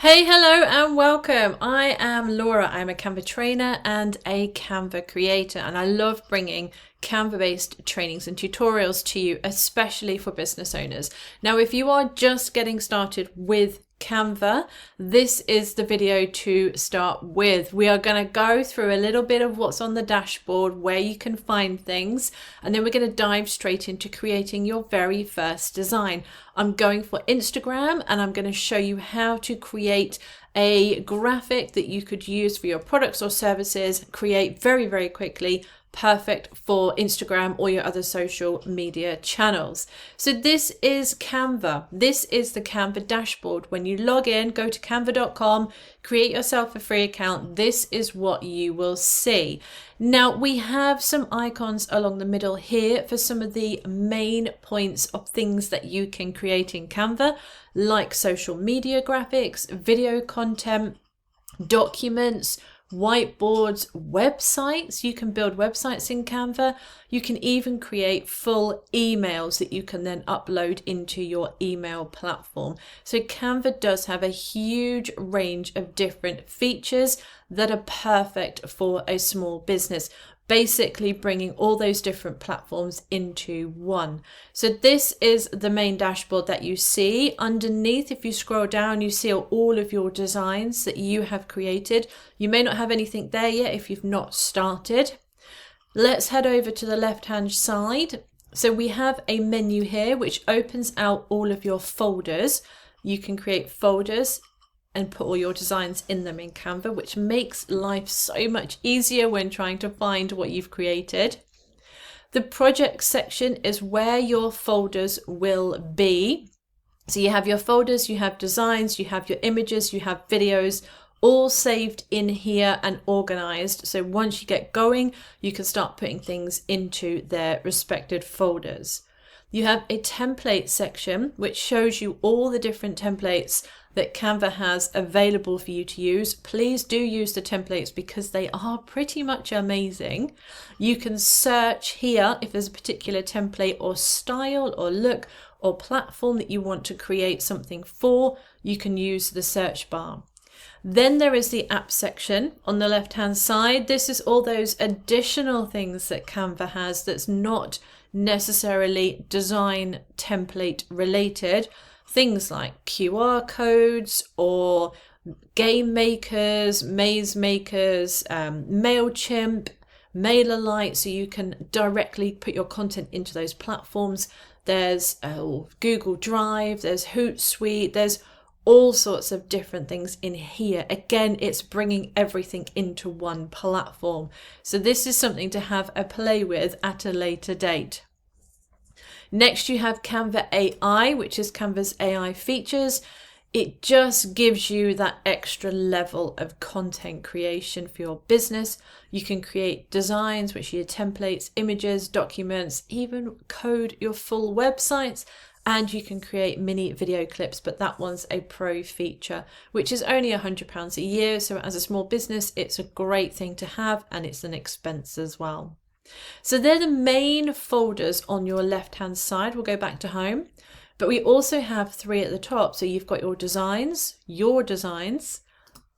Hey, hello and welcome. I am Laura. I'm a Canva trainer and a Canva creator, and I love bringing Canva-based trainings and tutorials to you, especially for business owners. Now, if you are just getting started with Canva, this is the video to start with. We are going to go through a little bit of what's on the dashboard, where you can find things, and then we're going to dive straight into creating your very first design. I'm going for Instagram, and I'm going to show you how to create a graphic that you could use for your products or services, create very, very quickly, perfect for Instagram or your other social media channels. So this is Canva. This is the Canva dashboard. When you log in, go to canva.com, create yourself a free account. This is what you will see. Now we have some icons along the middle here for some of the main points of things that you can create in Canva, like social media graphics, video content, documents, whiteboards, websites. You can build websites in Canva. You can even create full emails that you can then upload into your email platform. So Canva does have a huge range of different features that are perfect for a small business, basically bringing all those different platforms into one. So this is the main dashboard that you see. Underneath, if you scroll down, you see all of your designs that you have created. You may not have anything there yet if you've not started. Let's head over to the left-hand side. So we have a menu here which opens out all of your folders. You can create folders and put all your designs in them in Canva, which makes life so much easier when trying to find what you've created. The project section is where your folders will be. So you have your folders, you have designs, you have your images, you have videos, all saved in here and organized. So once you get going, you can start putting things into their respected folders. You have a template section, which shows you all the different templates that Canva has available for you to use. Please do use the templates because they are pretty much amazing. You can search here if there's a particular template or style or look or platform that you want to create something for. You can use the search bar. Then there is the app section on the left hand side. This is all those additional things that Canva has that's not necessarily design template related. Things like QR codes or game makers, maze makers, MailChimp, MailerLite, so you can directly put your content into those platforms. There's Google Drive, there's Hootsuite, there's all sorts of different things in here. Again, it's bringing everything into one platform. So this is something to have a play with at a later date. Next, you have Canva AI, which is Canva's AI features. It just gives you that extra level of content creation for your business. You can create designs, which are your templates, images, documents, even code your full websites, and you can create mini video clips, but that one's a pro feature, which is only £100 a year. So as a small business, it's a great thing to have, and it's an expense as well. So they're the main folders on your left hand side. We'll go back to home, but we also have three at the top. So you've got your designs,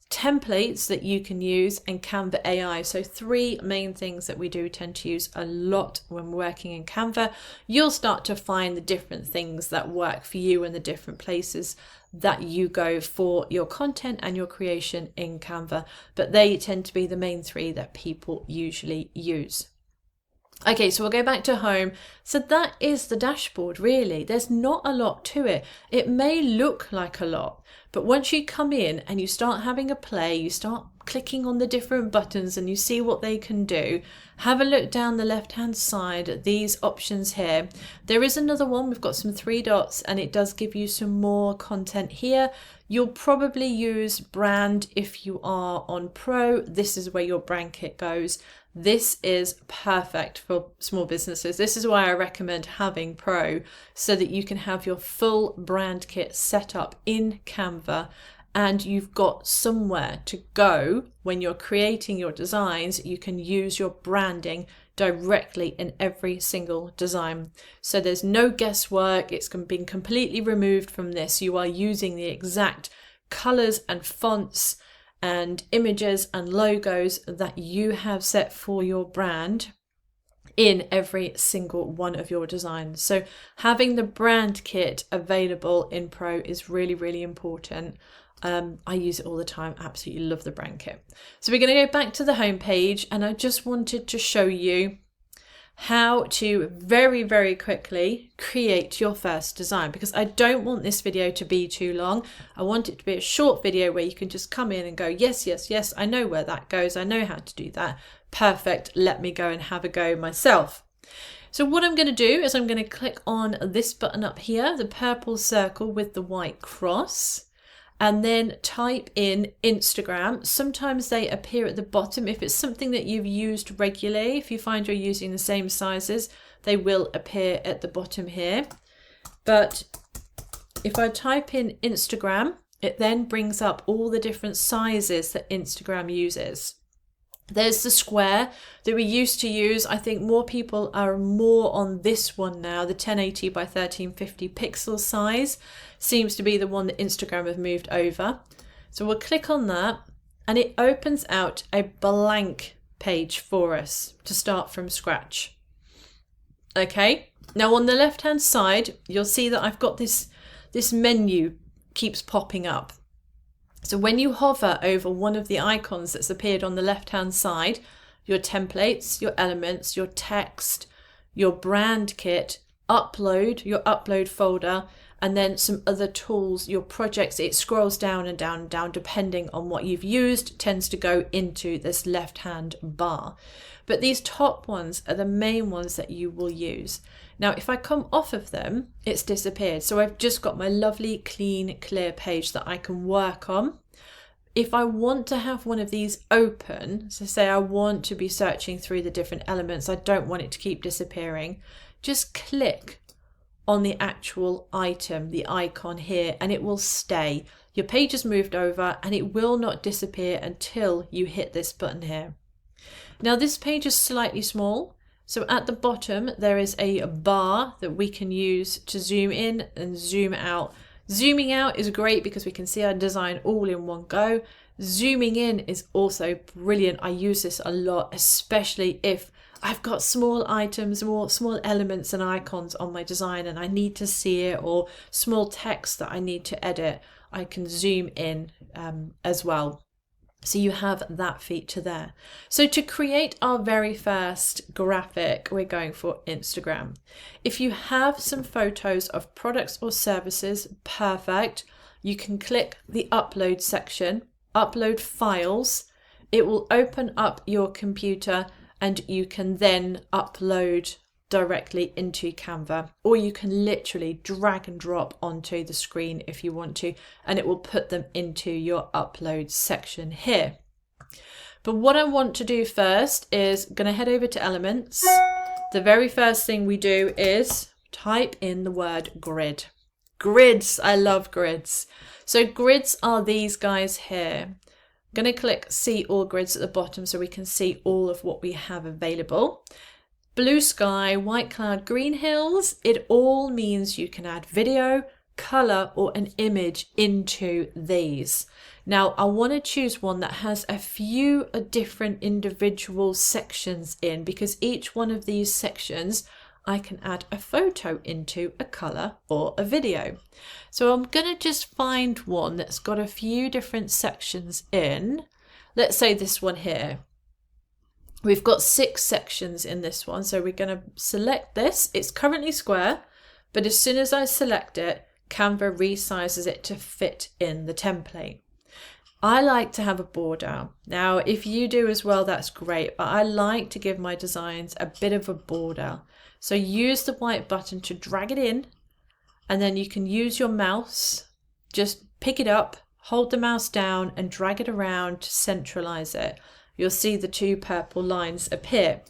templates that you can use, and Canva AI. So three main things that we do tend to use a lot when working in Canva. You'll start to find the different things that work for you and the different places that you go for your content and your creation in Canva, but they tend to be the main three that people usually use. Okay, so we'll go back to home. So that is the dashboard, really. There's not a lot to it. It may look like a lot, but once you come in and you start having a play, you start clicking on the different buttons and you see what they can do. Have a look down the left-hand side at these options here. There is another one. We've got some 3 dots and it does give you some more content here. You'll probably use brand if you are on Pro. This is where your brand kit goes. This is perfect for small businesses. This is why I recommend having Pro, so that you can have your full brand kit set up in Canva and you've got somewhere to go when you're creating your designs. You can use your branding directly in every single design. So there's no guesswork. It's been completely removed from this. You are using the exact colors and fonts and images and logos that you have set for your brand in every single one of your designs. So having the brand kit available in Pro is really, really important. I use it all the time. Absolutely love the brand kit. So we're going to go back to the home page, and I just wanted to show you how to very, very quickly create your first design, because I don't want this video to be too long. I want it to be a short video where you can just come in and go, yes, yes, yes, I know where that goes. I know how to do that. Perfect. Let me go and have a go myself. So what I'm going to do is I'm going to click on this button up here, the purple circle with the white cross, and then type in Instagram. Sometimes they appear at the bottom. If it's something that you've used regularly, if you find you're using the same sizes, they will appear at the bottom here. But if I type in Instagram, it then brings up all the different sizes that Instagram uses. There's the square that we used to use. I think more people are more on this one now. The 1080 by 1350 pixel size seems to be the one that Instagram have moved over. So we'll click on that, and it opens out a blank page for us to start from scratch. Okay, now on the left hand side, you'll see that I've got this menu keeps popping up. So when you hover over one of the icons that's appeared on the left hand side, your templates, your elements, your text, your brand kit, upload, your upload folder, and then some other tools, your projects, it scrolls down and down and down depending on what you've used, tends to go into this left hand bar. But these top ones are the main ones that you will use. Now, if I come off of them, it's disappeared. So I've just got my lovely, clean, clear page that I can work on. If I want to have one of these open, so say I want to be searching through the different elements, I don't want it to keep disappearing, just click on the actual item, the icon here, and it will stay. Your page has moved over and it will not disappear until you hit this button here. Now this page is slightly small. So at the bottom, there is a bar that we can use to zoom in and zoom out. Zooming out is great because we can see our design all in one go. Zooming in is also brilliant. I use this a lot, especially if I've got small items, more small elements and icons on my design and I need to see it, or small text that I need to edit. I can zoom in as well. So you have that feature there. So to create our very first graphic, we're going for Instagram. If you have some photos of products or services, perfect. You can click the upload section, upload files. It will open up your computer and you can then upload directly into Canva, or you can literally drag and drop onto the screen if you want to, and it will put them into your upload section here. But what I want to do first is going to head over to elements. The very first thing we do is type in the word grid. Grids, I love grids. So grids are these guys here. I'm going to click see all grids at the bottom so we can see all of what we have available. Blue sky, white cloud, green hills, it all means you can add video, color, or an image into these. Now, I want to choose one that has a few different individual sections in, because each one of these sections I can add a photo into, a color, or a video. So I'm going to just find one that's got a few different sections in. Let's say this one here. We've got 6 sections in this one, so we're going to select this. It's currently square, but as soon as I select it, Canva resizes it to fit in the template. I like to have a border. Now, if you do as well, that's great, but I like to give my designs a bit of a border. So use the white button to drag it in, and then you can use your mouse, just pick it up, hold the mouse down and drag it around to centralize it. You'll see the 2 purple lines appear.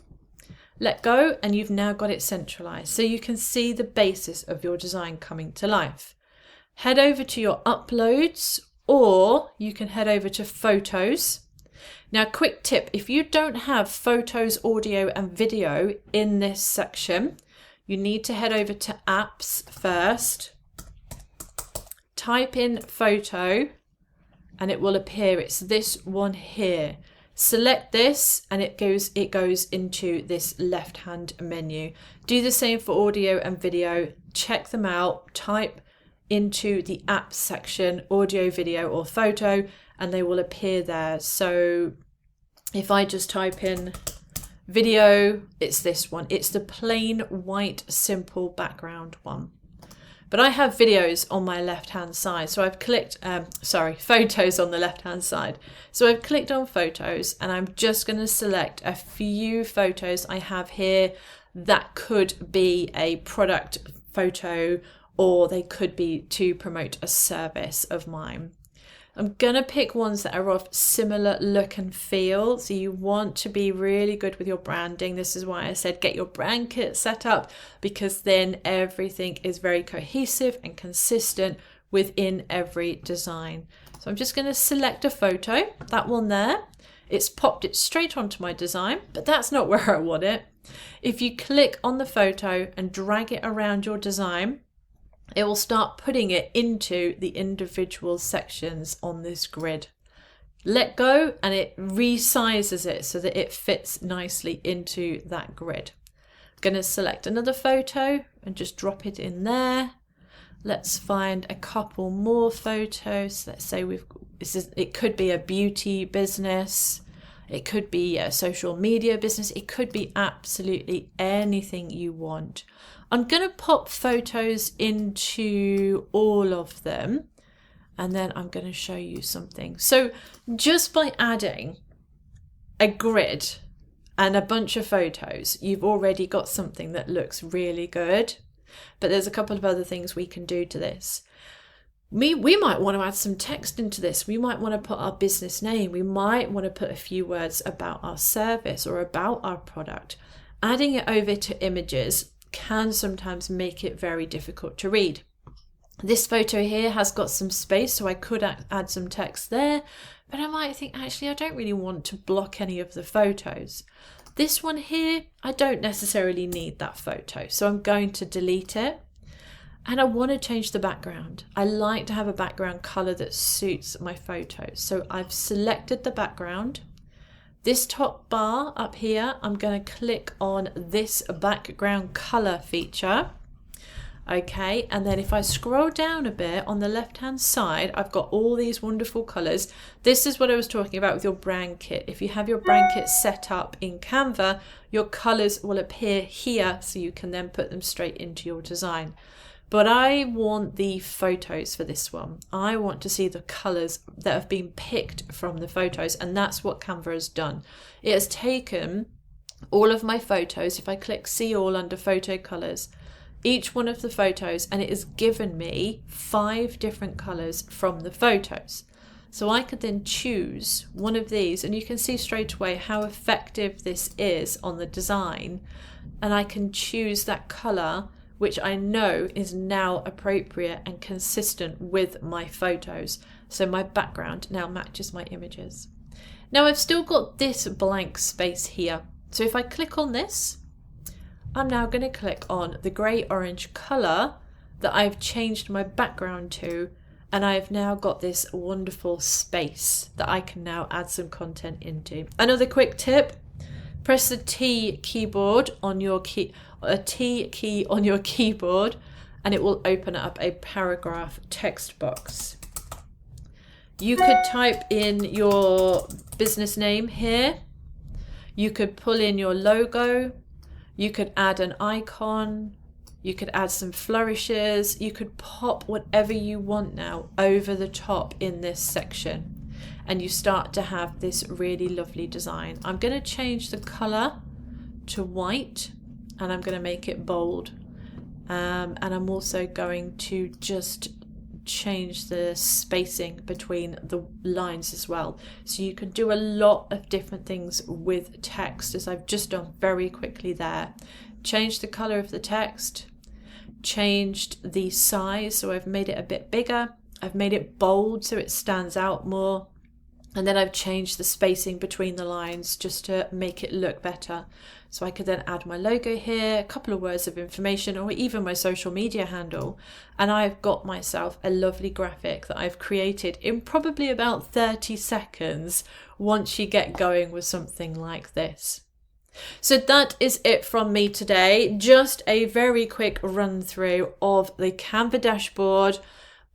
Let go and you've now got it centralized, so you can see the basis of your design coming to life. Head over to your uploads, or you can head over to photos. Now, quick tip, if you don't have photos, audio and video in this section, you need to head over to apps first, type in photo, and it will appear. It's this one here. Select this and it goes into this left hand menu. Do the same for audio and video. Check them out, type into the apps section audio, video or photo, and they will appear there. So if I just type in video, it's this one. It's the plain white simple background one. But I have videos on my left hand side, so I've clicked photos on the left hand side. So I've clicked on photos and I'm just going to select a few photos I have here that could be a product photo, or they could be to promote a service of mine. I'm going to pick ones that are of similar look and feel. So you want to be really good with your branding. This is why I said get your brand kit set up, because then everything is very cohesive and consistent within every design. So I'm just going to select a photo, that one there. It's popped it straight onto my design, but that's not where I want it. If you click on the photo and drag it around your design, it will start putting it into the individual sections on this grid. Let go and it resizes it so that it fits nicely into that grid. I'm going to select another photo and just drop it in there. Let's find a couple more photos. Let's say it could be a beauty business. It could be a social media business. It could be absolutely anything you want. I'm going to pop photos into all of them, and then I'm going to show you something. So just by adding a grid and a bunch of photos, you've already got something that looks really good. But there's a couple of other things we can do to this. We might want to add some text into this. We might want to put our business name. We might want to put a few words about our service or about our product. Adding it over to images can sometimes make it very difficult to read. This photo here has got some space, so I could add some text there, but I might think, actually, I don't really want to block any of the photos. This one here, I don't necessarily need that photo, so I'm going to delete it. And I want to change the background. I like to have a background color that suits my photos. So I've selected the background. This top bar up here, I'm going to click on this background color feature. Okay, and then if I scroll down a bit on the left hand side, I've got all these wonderful colors. This is what I was talking about with your brand kit. If you have your brand kit set up in Canva, your colors will appear here, so you can then put them straight into your design. But I want the photos for this one. I want to see the colors that have been picked from the photos, and that's what Canva has done. It has taken all of my photos. If I click see all under photo colors, each one of the photos, and it has given me 5 different colors from the photos. So I could then choose one of these, and you can see straight away how effective this is on the design. And I can choose that color which I know is now appropriate and consistent with my photos. So my background now matches my images. Now I've still got this blank space here. So if I click on this, I'm now going to click on the grey orange color that I've changed my background to, and I've now got this wonderful space that I can now add some content into. Another quick tip, press the T keyboard on your T key on your keyboard, and it will open up a paragraph text box. You could type in your business name here. You could pull in your logo. You could add an icon. You could add some flourishes. You could pop whatever you want now over the top in this section, and you start to have this really lovely design. I'm going to change the color to white, and I'm going to make it bold, and I'm also going to just change the spacing between the lines as well. So you can do a lot of different things with text, as I've just done very quickly there. Change the color of the text, changed the size, so I've made it a bit bigger. I've made it bold so it stands out more. And then I've changed the spacing between the lines just to make it look better. So I could then add my logo here, a couple of words of information, or even my social media handle. And I've got myself a lovely graphic that I've created in probably about 30 seconds once you get going with something like this. So that is it from me today. Just a very quick run through of the Canva dashboard.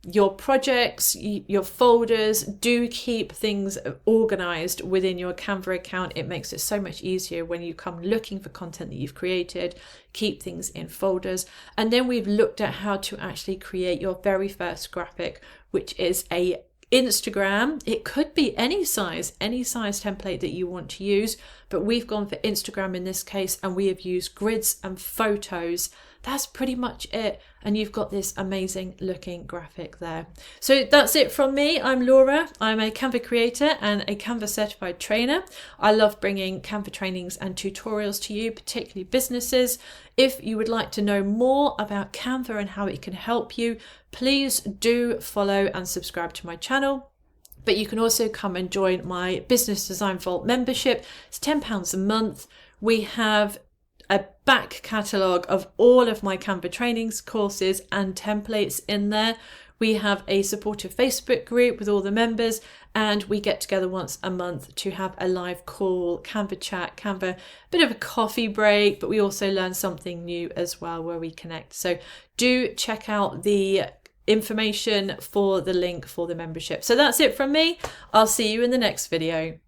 Your projects, your folders, do keep things organized within your Canva account. It makes it so much easier when you come looking for content that you've created. Keep things in folders. And then we've looked at how to actually create your very first graphic, which is a Instagram. It could be any size template that you want to use, but we've gone for Instagram in this case, and we have used grids and photos. That's pretty much it. And you've got this amazing looking graphic there. So that's it from me. I'm Laura. I'm a Canva creator and a Canva certified trainer. I love bringing Canva trainings and tutorials to you, particularly businesses. If you would like to know more about Canva and how it can help you, please do follow and subscribe to my channel. But you can also come and join my Business Design Vault membership. It's £10 a month. We have a back catalogue of all of my Canva trainings, courses and templates in there. We have a supportive Facebook group with all the members, and we get together once a month to have a live call, Canva chat, Canva, bit of a coffee break, but we also learn something new as well where we connect. So do check out the information for the link for the membership. So that's it from me. I'll see you in the next video.